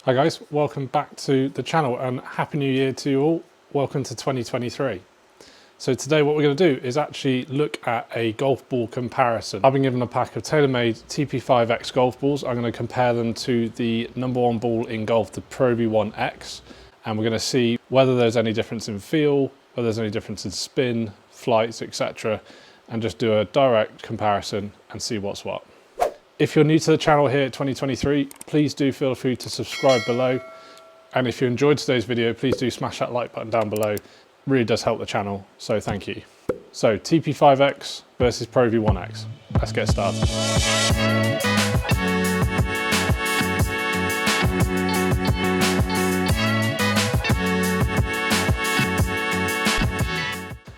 Hi guys, welcome back to the channel and Happy New Year to you all. Welcome to 2023. So today what we're going to do is actually look at a golf ball comparison. I've been given a pack of Taylormade TP5X golf balls. I'm going to compare them to the #1 ball in golf, the Pro V1 X, and we're going to see whether there's any difference in feel, whether there's any difference in spin, flights, etc., and just do a direct comparison and see what's what. If you're new to the channel here at 2023, please do feel free to subscribe below. And if you enjoyed today's video, please do smash that like button down below. It really does help the channel, so thank you. So TP5X versus Pro V1X. Let's get started.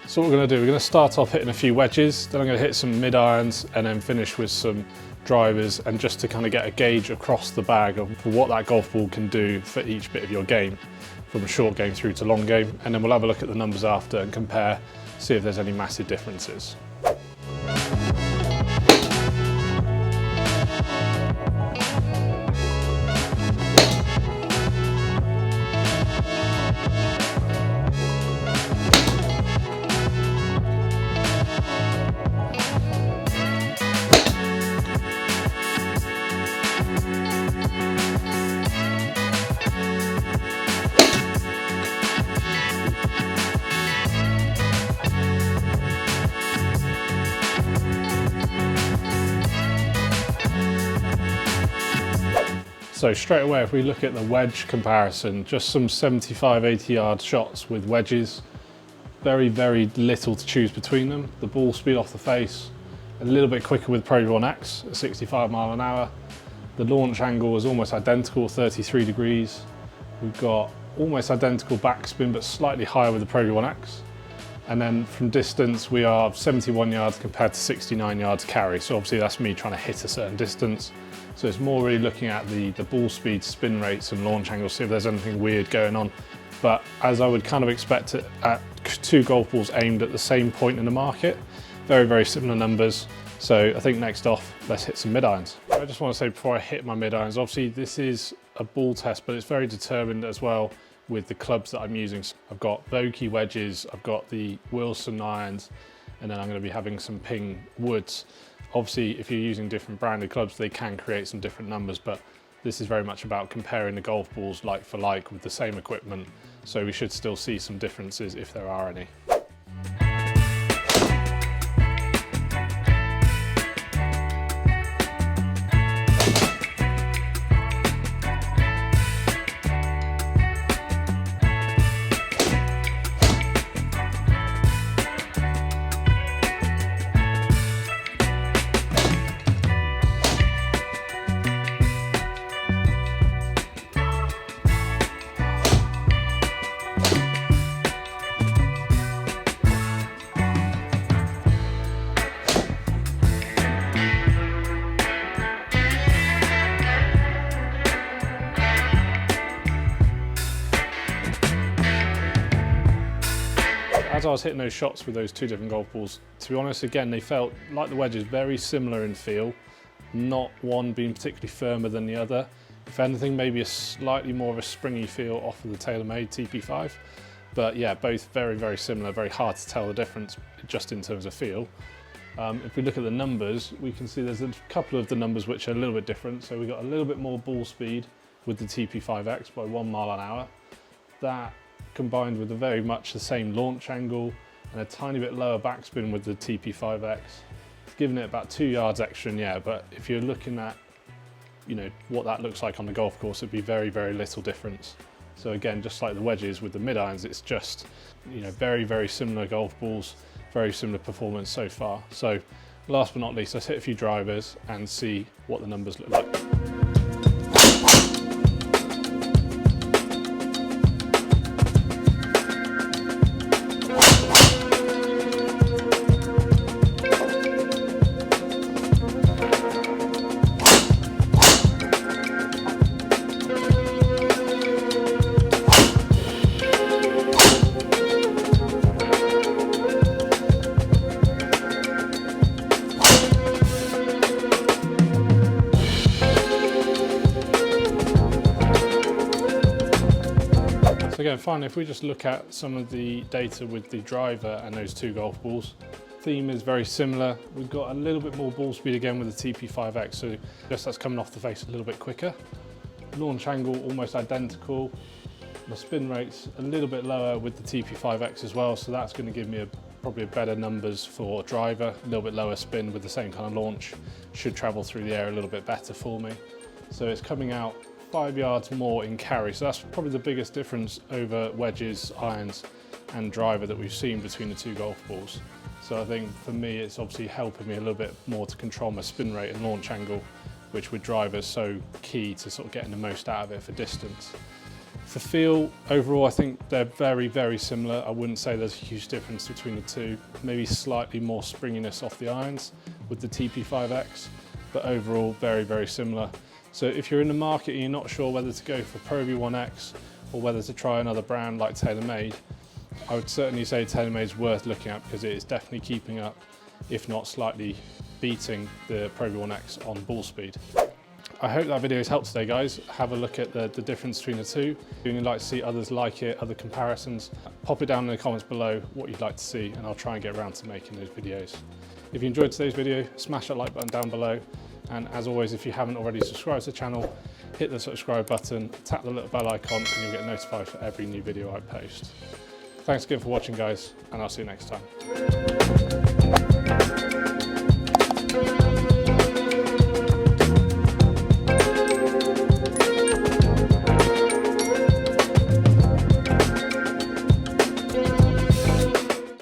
So what we're going to do, we're going to start off hitting a few wedges, then I'm going to hit some mid-irons and then finish with some drivers, and just to kind of get a gauge across the bag of what that golf ball can do for each bit of your game, from short game through to long game, and then we'll have a look at the numbers after and compare, see if there's any massive differences. So straight away, if we look at the wedge comparison, just some 75, 80 yard shots with wedges, very, very little to choose between them. The ball speed off the face, a little bit quicker with Pro V1X at 65 mile an hour. The launch angle is almost identical, 33 degrees. We've got almost identical backspin, but slightly higher with the Pro V1X. And then from distance, we are 71 yards compared to 69 yards carry. So obviously that's me trying to hit a certain distance. So it's more really looking at the ball speed, spin rates and launch angles, see if there's anything weird going on. But as I would kind of expect it at two golf balls aimed at the same point in the market, very, very similar numbers. So I think next off, let's hit some mid-irons. I just want to say before I hit my mid-irons, obviously this is a ball test, but it's very determined as well with the clubs that I'm using. I've got Vokey wedges, I've got the Wilson irons, and then I'm going to be having some Ping woods. Obviously, if you're using different branded clubs, they can create some different numbers, but this is very much about comparing the golf balls like for like with the same equipment. So we should still see some differences if there are any. As I was hitting those shots with those two different golf balls, to be honest, again, they felt like the wedges, very similar in feel, not one being particularly firmer than the other. If anything, maybe a slightly more of a springy feel off of the Taylormade TP5. But yeah, both very, very similar, very hard to tell the difference just in terms of feel. If we look at the numbers, we can see there's a couple of the numbers which are a little bit different. So we got a little bit more ball speed with the TP5X by 1 mile an hour. That combined with a very much the same launch angle and a tiny bit lower backspin with the TP5X. It's giving it about 2 yards extra in the air, but if you're looking at, you know, what that looks like on the golf course, it'd be very, very little difference. So again, just like the wedges with the mid-irons, it's just, you know, very, very similar golf balls, very similar performance so far. So last but not least, let's hit a few drivers and see what the numbers look like. So again, finally, if we just look at some of the data with the driver and those two golf balls, theme is very similar. We've got a little bit more ball speed again with the TP5X, so just that's coming off the face a little bit quicker. Launch angle almost identical. The spin rate's a little bit lower with the TP5X as well, so that's going to give me probably better numbers for driver, a little bit lower spin with the same kind of launch. Should travel through the air a little bit better for me. So it's coming out 5 yards more in carry, so that's probably the biggest difference over wedges, irons and driver that we've seen between the two golf balls. So I think for me it's obviously helping me a little bit more to control my spin rate and launch angle, which with driver is so key to sort of getting the most out of it for distance. For feel, overall I think they're very, very similar. I wouldn't say there's a huge difference between the two. Maybe slightly more springiness off the irons with the TP5X, but overall very, very similar. So if you're in the market and you're not sure whether to go for Pro V1X or whether to try another brand like Taylormade, I would certainly say Taylormade is worth looking at because it is definitely keeping up, if not slightly beating the Pro V1X on ball speed. I hope that video has helped today, guys. Have a look at the difference between the two. If you'd like to see others like it, other comparisons, pop it down in the comments below what you'd like to see and I'll try and get around to making those videos. If you enjoyed today's video, smash that like button down below. And as always, if you haven't already subscribed to the channel, hit the subscribe button, tap the little bell icon and you'll get notified for every new video I post. Thanks again for watching, guys, and I'll see you next time.